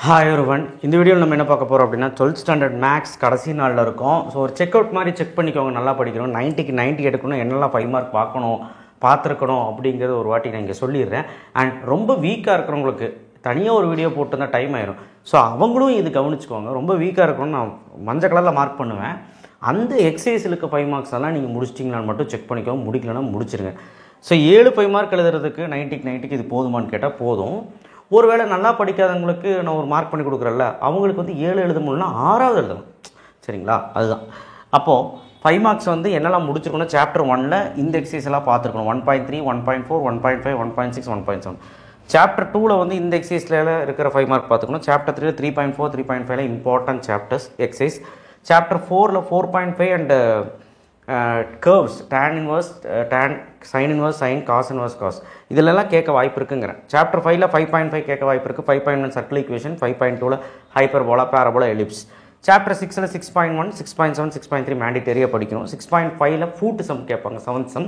Hi ஒருவன் இந்த வீடியோவில் நம்ம என்ன பார்க்க போகிறோம் அப்படின்னா 12th ஸ்டாண்டர்ட் மேக்ஸ் கடைசி நாளில் இருக்கும். ஸோ ஒரு செக் அவுட் மாதிரி செக் பண்ணிக்கோங்க. நல்லா படிக்கணும், 90க்கு 90 எடுக்கணும், என்னெல்லாம் 5 மார்க் பார்த்துருக்கணும் அப்படிங்கிறது ஒரு வாட்டி நான் இங்கே சொல்லிடுறேன். அண்ட் ரொம்ப வீக்காக இருக்கிறவங்களுக்கு தனியாக ஒரு வீடியோ போட்டுருந்தா டைம் ஆயிரும். ஸோ அவங்களும் இது கவனிச்சுக்கோங்க. ரொம்ப வீக்காக இருக்கணும்னு நான் மஞ்சள் கலரில் மார்க் பண்ணுவேன். அந்த எக்ஸசைஸுக்கு 5 மார்க்ஸ் எல்லாம் நீங்கள் முடிச்சிட்டிங்களான்னு மட்டும் செக் பண்ணிக்கோங்க. முடிக்கலன்னா முடிச்சிருங்க. ஸோ 7 5 மார்க் எழுதுறதுக்கு 90க்கு 90க்கு இது போதுமான்னு கேட்டால் போதும். ஒருவேளை நல்லா படிக்காதவங்களுக்கு நான் ஒரு மார்க் பண்ணி கொடுக்குறேன்ல, அவங்களுக்கு வந்து 7 எழுத முடியலன்னா 6வது எழுதணும். சரிங்களா? அதுதான். அப்போது 5 மார்க்ஸ் வந்து என்னெல்லாம் முடிச்சிருக்கணும், சாப்டர் 1ல் இந்த எக்ஸசைஸ் எல்லாம் பார்த்துருக்கணும். 1.3 1.4 1.5 1.6 1.7. சாப்டர் 2ல் வந்து இந்த எக்ஸசைஸில் இருக்கிற 5 மார்க் பார்த்துக்கணும். சாப்டர் 3ல் 3.4 3.5 இம்பார்ட்டன்ட் சாப்டர்ஸ் எக்ஸசைஸ். சாப்டர் 4ல் 4.5 and curves, tan inverse, tan, sin inverse, sin, cos inverse, cos இதிலெல்லாம் கேட்க வாய்ப்பு இருக்குங்கிறேன். சாப்டர் 5ல் 5.5 கேட்க வாய்ப்பு இருக்குது. 5.1 சர்க்கிள் ஈக்குவேஷன், 5.2ல் ஹைப்பர்போலா பேரபோலா எலிப்ஸ். சாப்டர் 6ல் 6.1 6.7 6.3 மேண்டிட்டரியாக படிக்கணும். 6.5ல் ஃபூட் சம் கேட்பாங்க, 7th sum.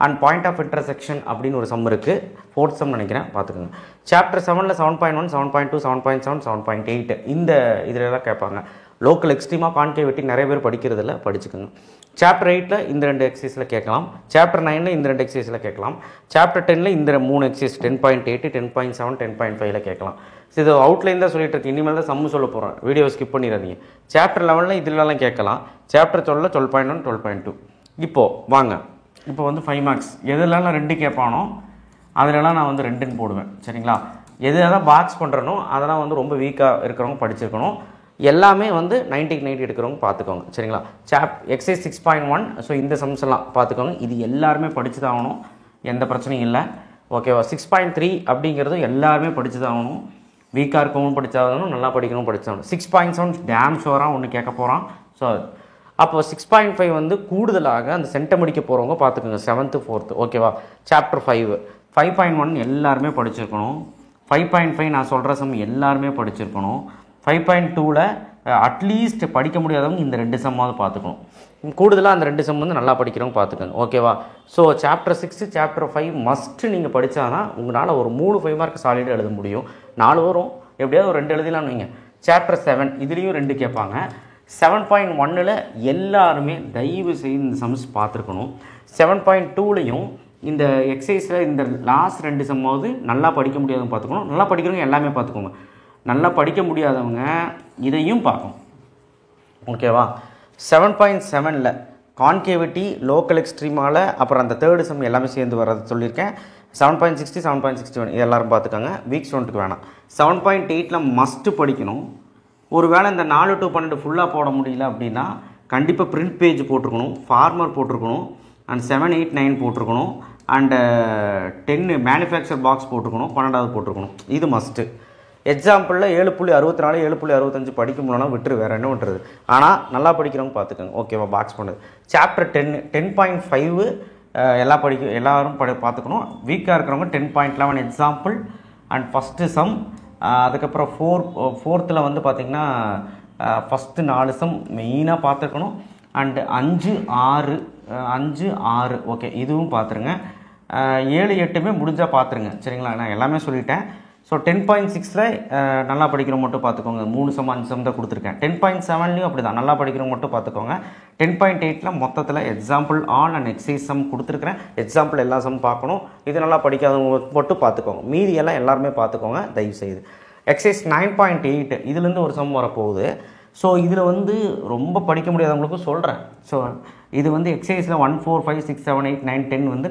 And point of intersection அப்படின்னு ஒரு சம் இருக்குது, 4th சம் நினைக்கிறேன், பார்த்துக்கோங்க. சாப்டர் 7ல் 7.1 7.2 7.7 7.8 இந்த இதிலெல்லாம் கேட்பாங்க. லோக்கல் எக்ஸ்ட்ரீமாக கான்கேவிட்டி நிறைய பேர் படிக்கிறதில்ல, படிச்சுக்கோங்க. சாப்டர் 8ல் இந்த 2 எக்ஸசைஸில் கேட்கலாம். சாப்டர் 9ல் இந்த 2 எக்ஸசைஸில் கேட்கலாம். சாப்டர் 10ல் இந்த 3 எக்ஸசைஸ் 10.8 10.7 10.5ல் கேட்கலாம். இது அவுட்லைன் தான் சொல்லிட்டு இருக்கு. இனிமேல் தான் சம்மு சொல்ல போகிறேன், வீடியோ ஸ்கிப் பண்ணிடாதீங்க. சாப்டர் 11ல் இதிலெல்லாம் கேட்கலாம். சாப்டர் 12ல் 12.1 12.2. இப்போது வாங்க, இப்போ வந்து 5 மார்க்ஸ் எதுலலாம் 2 கேட்பானோ அதிலலாம் நான் வந்து 2ன்னு போடுவேன். சரிங்களா? எதெல்லாம் பாக்ஸ் பண்ணுறனோ அதெல்லாம் வந்து ரொம்ப வீக்காக இருக்கிறவங்க படிச்சிருக்கணும். எல்லாமே வந்து 90க்கு 90 எடுக்கிறவங்க பார்த்துக்கோங்க. சரிங்களா? எக்ஸசைஸ் 6.1. ஸோ இந்த சம்ஸ் எல்லாம் பார்த்துக்கோங்க. இது எல்லாருமே படிச்சு தான் ஆகணும், எந்த பிரச்சனையும் இல்லை. ஓகேவா? 6.3 அப்படிங்கிறது எல்லாருமே படிச்சு தான் ஆகணும். வீக்காக இருக்கவும் படித்தாகணும், நல்லா படிக்கணும் படித்தாகணும். 6.7 டேம் ஷோராக ஒன்று கேட்க போகிறான். ஸோ அப்போது 6.5 வந்து கூடுதலாக அந்த சென்டம் அடிக்க போகிறவங்க பார்த்துக்கோங்க, 7th 4th. ஓகேவா? சாப்டர் 5 5.1 எல்லாருமே படிச்சிருக்கணும். 5.5 நான் சொல்கிற சம் எல்லாருமே படிச்சிருக்கணும். 5.2ல் அட்லீஸ்ட் படிக்க முடியாதவங்க இந்த 2 சம்மாவது பார்த்துக்கணும். கூடுதலாக அந்த 2 சம் வந்து நல்லா படிக்கிறவங்க பார்த்துக்கோங்க. ஓகேவா? ஸோ சாப்டர் 6 சாப்டர் 5 மஸ்ட்டு நீங்கள் படித்தாதான் உங்களால் ஒரு 3 5 மார்க் சாலிடாக எழுத முடியும். 4 வரும், எப்படியாவது ஒரு 2 எழுதலாம்னு வைங்க. சாப்டர் 7 இதுலேயும் 2 கேட்பாங்க. 7.1ல் எல்லாருமே தயவு செய்து இந்த சம்ஸ் பார்த்துருக்கணும். 7.2லையும் இந்த எக்ஸசைஸில் இந்த லாஸ்ட் 2 சம்மாவது நல்லா படிக்க முடியாதவங்க பார்த்துக்கணும். நல்லா படிக்கிறவங்க எல்லாமே பார்த்துக்கோங்க. நல்லா படிக்க முடியாதவங்க இதையும் பார்க்கணும். ஓகேவா? 7.7ல் கான்கேவிட்டி, லோக்கல் எக்ஸ்ட்ரீமால், அப்புறம் அந்த 3rd சம் எல்லாமே சேர்ந்து வர்றது சொல்லியிருக்கேன். 7.60 7.61 இது எல்லோரும் பார்த்துக்கோங்க. வீக் ஸ்டூடெண்ட்டுக்கு வேணாம். 7.8ல் மஸ்ட்டு படிக்கணும். ஒரு வேளை இந்த 4 to 12 ஃபுல்லாக போட முடியல அப்படின்னா கண்டிப்பாக பிரிண்ட் பேஜ் போட்டிருக்கணும், ஃபார்மர் போட்டிருக்கணும், அண்ட் 7 8 9 போட்டிருக்கணும், அண்டு 10 மேனுஃபேக்சர் பாக்ஸ் போட்டிருக்கணும், 12வது போட்டிருக்கணும். இது மஸ்ட்டு. எக்ஸாம்பிளில் 7.64 7.65 படிக்க முடியலன்னா விட்டுரு, வேறு என்ன பண்ணுறது. ஆனால் நல்லா படிக்கிறவங்க பார்த்துக்கோங்க. ஓகேவா? பாக்ஸ் பண்ணுது. சாப்டர் 10.5 எல்லோரும் பார்த்துக்கணும். வீக்காக இருக்கிறவங்க 10.11 எக்ஸாம்பிள் அண்ட் ஃபஸ்ட்டு சம். அதுக்கப்புறம் 4th வந்து பார்த்திங்கன்னா ஃபஸ்ட்டு 4 சம் மெயினாக பார்த்துருக்கணும். அண்டு 5 6 ஓகே இதுவும் பார்த்துருங்க. 7 8மே முடிஞ்சால் பார்த்துருங்க. சரிங்களா? நான் எல்லாமே சொல்லிட்டேன். ஸோ 10.6ல் நல்லா படிக்கிறவங்க மட்டும் பார்த்துக்கோங்க. 3 சம் 5 சம் தான் கொடுத்துருக்கேன். 10.7லையும் அப்படி தான், நல்லா படிக்கிறவங்க மட்டும் பார்த்துக்கோங்க. 10.8ல் மொத்தத்தில் example all and exercise some கொடுத்துருக்குறேன். எக்ஸாம்பிள் எல்லா சம் பார்க்கணும். இது நல்லா படிக்காதவங்க மட்டும் பார்த்துக்கோங்க. மீதி எல்லாம் எல்லாருமே பார்த்துக்கோங்க தயவுசெய்து. எக்ஸசைஸ் 9.8 இதுலேருந்து ஒரு சம் வரப்போகுது. ஸோ இதில் வந்து ரொம்ப படிக்க முடியாதவங்களுக்கும் சொல்கிறேன். ஸோ இது வந்து எக்ஸசைஸில் 1 4 5 6 7 8 9 10 வந்து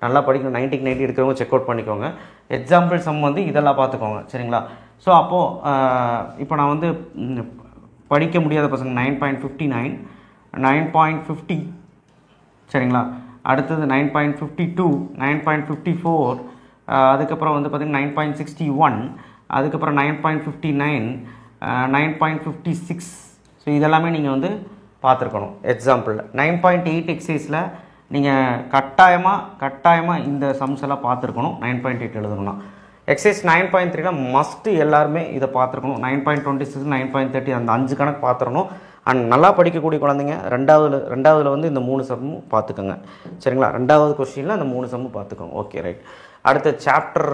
நல்லா படிக்கணும். 90க்கு 90 எடுக்கிறவங்க செக் அவுட் பண்ணிக்கோங்க. எக்ஸாம்பிள் சம் வந்து இதெல்லாம் பார்த்துக்கோங்க. சரிங்களா? ஸோ அப்போது இப்போ நான் வந்து படிக்க முடியாத பசங்க 9.59 9.50 சரிங்களா? அடுத்தது 9.52 9.54 அதுக்கப்புறம் வந்து பார்த்திங்கன்னா 9.61 அதுக்கப்புறம் 9.59 9.56. ஸோ இதெல்லாமே நீங்கள் வந்து பார்த்துருக்கணும். எக்ஸாம்பிளில் 9.8 எக்ஸசைஸில் நீங்கள் கட்டாயமாக இந்த சம்ஸ் எல்லாம் பார்த்துருக்கணும். 9.8 எழுதணும்னா எக்ஸசைஸ் 9.3ல மஸ்ட்டு எல்லாருமே இதை பார்த்துருக்கணும். 9.26 9.30 அந்த 5 கணக்கு பார்த்துடணும். அண்ட் நல்லா படிக்கக்கூடிய குழந்தைங்க ரெண்டாவதுல வந்து இந்த 3 சம்மும் பார்த்துக்கோங்க. சரிங்களா? 2வது கொஸ்டினில் அந்த 3 சம்மும் பார்த்துக்கோங்க. Okay right. அடுத்த சாப்டர்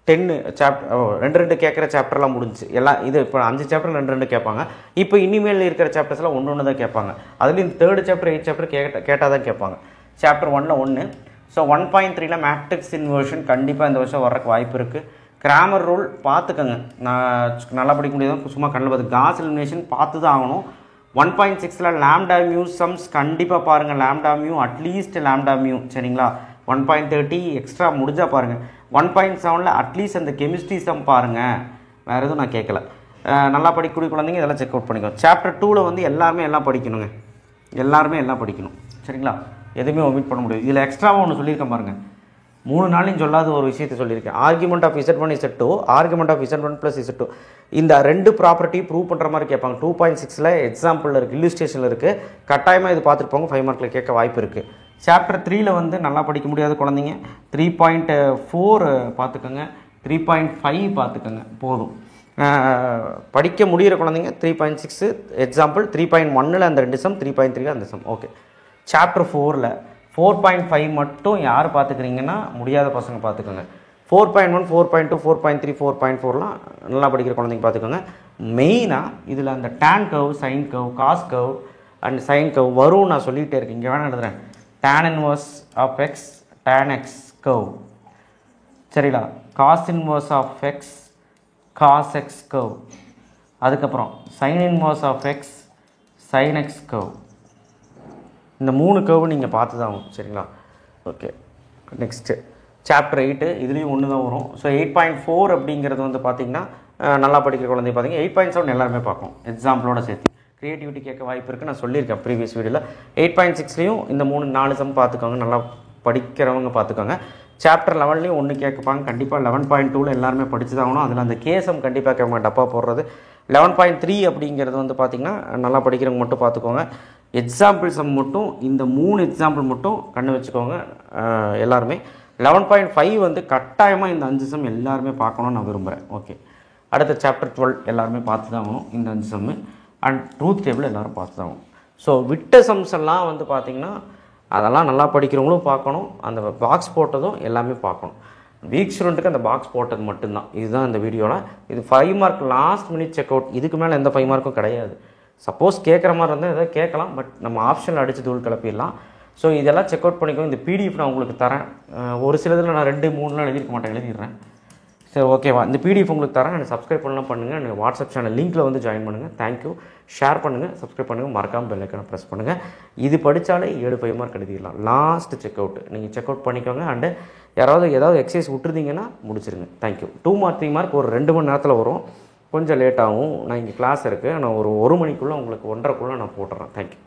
10 சாப்டர் 2 கேட்குற சாப்டர்லாம் முடிஞ்சு எல்லாம் இது இப்போ 5 சாப்டர் 2 கேட்பாங்க. இப்போ இனிமேல் இருக்கிற சாப்டர்ஸ்லாம் ஒன்று தான் கேட்பாங்க. அதுலேயும் 3rd சாப்டர் 8 சாப்டர் கேட்டால் தான் கேட்பாங்க. சாப்டர் 1ல் 1. ஸோ 1.3ல் மேட்ரிக்ஸ் இன்வர்ஷன் கண்டிப்பாக இந்த வருஷம் வர்றதுக்கு வாய்ப்பு இருக்குது. கிராமர் ரூல் பார்த்துக்கோங்க. நான் நல்லா படிக்க முடியாது, சும்மா கண்ணில் பார்த்து காஸ் எலிமினேஷன் பார்த்து தான் ஆகணும். 1.6ல் லாம்டா மியூ சம்ஸ் கண்டிப்பாக பாருங்கள். Lambda mu at least lambda mu சரிங்களா. 1.30 எக்ஸ்ட்ரா முடிஞ்சால் பாருங்கள். 1.7ல் அட்லீஸ்ட் அந்த கெமிஸ்ட்ரி சம் பாருங்கள். வேறு எதுவும் நான் கேட்கல. நல்லா படிக்கக்கூடிய குழந்தைங்க இதெல்லாம் செக் அவுட் பண்ணிக்கணும். சாப்டர் 2ல் வந்து எல்லாருமே எல்லாம் படிக்கணுங்க. எல்லாருமே எல்லாம் படிக்கணும் சரிங்களா. எதுவுமே ஒமிட் பண்ண முடியாது. இதில் எக்ஸ்ட்ராவாக ஒன்று சொல்லியிருக்கேன் பாருங்கள். 3 நாளையும் சொல்லாத ஒரு விஷயத்தை சொல்லியிருக்கேன். Argument of Z1 Z2 argument of Z1 + Z2 இந்த 2 ப்ராப்பர்ட்டியும் ப்ரூவ் பண்ணுற மாதிரி கேட்பாங்க. 2.6ல் எக்ஸாம்பிளில் இருக்குது, இல்லுஸ்ட்ரேஷனில் இருக்குது. கட்டாயமாக இது பார்த்துருப்பாங்க. 5 மார்க்கில் கேட்க வாய்ப்பு இருக்குது. சாப்டர் 3ல் வந்து நல்லா படிக்க முடியாத குழந்தைங்க 3.4 பார்த்துக்கோங்க, 3.5 பார்த்துக்கோங்க போதும். படிக்க முடிகிற குழந்தைங்க 3.6 எக்ஸாம்பிள், 3.1ல் அந்த 2 சம், 3.3ல் அந்த சம். ஓகே. சாப்டர் 4ல் 4.5 மட்டும் யார் பார்த்துக்கிறீங்கன்னா முடியாத பசங்க பார்த்துக்கோங்க. 4.1, 4.2, 4.3, 4.4லாம் நல்லா படிக்கிற குழந்தைங்க பார்த்துக்கோங்க. மெயினாக இதில் அந்த tan curve, sine curve, cos curve and sine curve வரும். நான் சொல்லிகிட்டே இருக்கேன். இங்கே வேணால் எழுதுறேன். tan inverse of x, tan x curve சரிங்களா. cos inverse of x, cos x curve. அதுக்கப்புறம் sin inverse of x, sin x curve. இந்த 3 கர்வு நீங்கள் பார்த்து தான் ஆகும் சரிங்களா. ஓகே. நெக்ஸ்ட்டு சாப்டர் 8 இதுலேயும் ஒன்று தான் வரும். ஸோ 8.4 அப்படிங்கிறது வந்து பார்த்திங்கன்னா நல்லா படிக்கிற குழந்தை பார்த்தீங்க. 8.7 எல்லாருமே பார்க்கும் எக்ஸாம்பிளோட சேர்த்து. க்ரியேட்டிவிட்டி கேட்க வாய்ப்பு இருக்குது. நான் சொல்லியிருக்கேன் ப்ரீவியஸ் வீடியோவில். 8.6லையும் இந்த 4 சம் பார்த்துக்கோங்க. நல்லா படிக்கிறவங்க பார்த்துக்கோங்க. சாப்டர் 11லையும் ஒன்று கேட்பாங்க கண்டிப்பாக. 11.2ல் எல்லாருமே படித்து தான் ஆகணும். அதில் அந்த கேசம் கண்டிப்பாக கேட்க டப்பா போடுறது. 11.3 அப்படிங்கிறது வந்து பார்த்திங்கன்னா நல்லா படிக்கிறவங்க மட்டும் பார்த்துக்கோங்க. எக்ஸாம்பிள் சம் மட்டும் இந்த 3 எக்ஸாம்பிள் மட்டும் கண்ணு வச்சுக்கோங்க எல்லாருமே. 11.5 வந்து கட்டாயமாக இந்த 5 சம் எல்லாருமே பார்க்கணுன்னு நான் விரும்புகிறேன். ஓகே. அடுத்த சாப்டர் 12 எல்லாருமே பார்த்து தான் ஆகணும் இந்த 5 சம்மு. அண்ட் ட்ரூத் டேபிள் எல்லோரும் பார்த்து தான் ஆகணும். ஸோ விட்ட சம்ஸ் எல்லாம் வந்து பார்த்திங்கன்னா அதெல்லாம் நல்லா படிக்கிறவங்களும் பார்க்கணும். அந்த பாக்ஸ் போட்டதும் எல்லாமே பார்க்கணும். வீக் ஸ்டூடெண்ட்டுக்கு அந்த பாக்ஸ் போட்டது மட்டும்தான். இதுதான் இந்த வீடியோவில். இது 5 mark last minute check out. இதுக்கு மேலே எந்த 5 மார்க்கும் கிடையாது. சப்போஸ் கேட்குற மாதிரி இருந்தால் எதாவது கேட்கலாம். பட் நம்ம ஆப்ஷனில் அடித்து தூள் கிளப்பிடலாம். ஸோ இதெல்லாம் செக் அவுட் பண்ணிக்கோ. இந்த பிடிஎஃப் நான் உங்களுக்கு தரேன். ஒரு சிலதில் நான் 2, 3 எழுதியிருக்க மாட்டேன், எழுதிடுறேன். சரி ஓகேவா. இந்த பிடிஎஃப் உங்களுக்கு தரேன். எனக்கு சப்ஸ்கிரைப் பண்ணலாம் பண்ணுங்கள். எனக்கு வாட்ஸ்அப் சேனல் லிங்க்கில் வந்து ஜாயின் பண்ணுங்கள். தேங்க்யூ. ஷேர் பண்ணுங்கள், சப்ஸ்கிரைப் பண்ணுங்கள், மறக்காமல் பெல் ஐக்கானை ப்ரெஸ் பண்ணுங்கள். இது படித்தாலே 7 மார்க் எழுதிடலாம். லாஸ்ட் செக் அவுட் நீங்கள் செக் அவுட் பண்ணிக்கோங்க. அண்டு ஏதாவது எக்ஸசைஸ் விட்டுருந்தீங்கன்னா முடிச்சிருங்க. தேங்க்யூ. 2 மார்க் 3 மார்க் ஒரு 2 மணி நேரத்தில் வரும். கொஞ்சம் லேட்டாகும். நான் இங்கே கிளாஸ் இருக்குது. நான் ஒரு 1 மணிக்குள்ளே உங்களுக்கு 1:30க்குள்ளே நான் போட்டுறேன். தேங்க்யூ.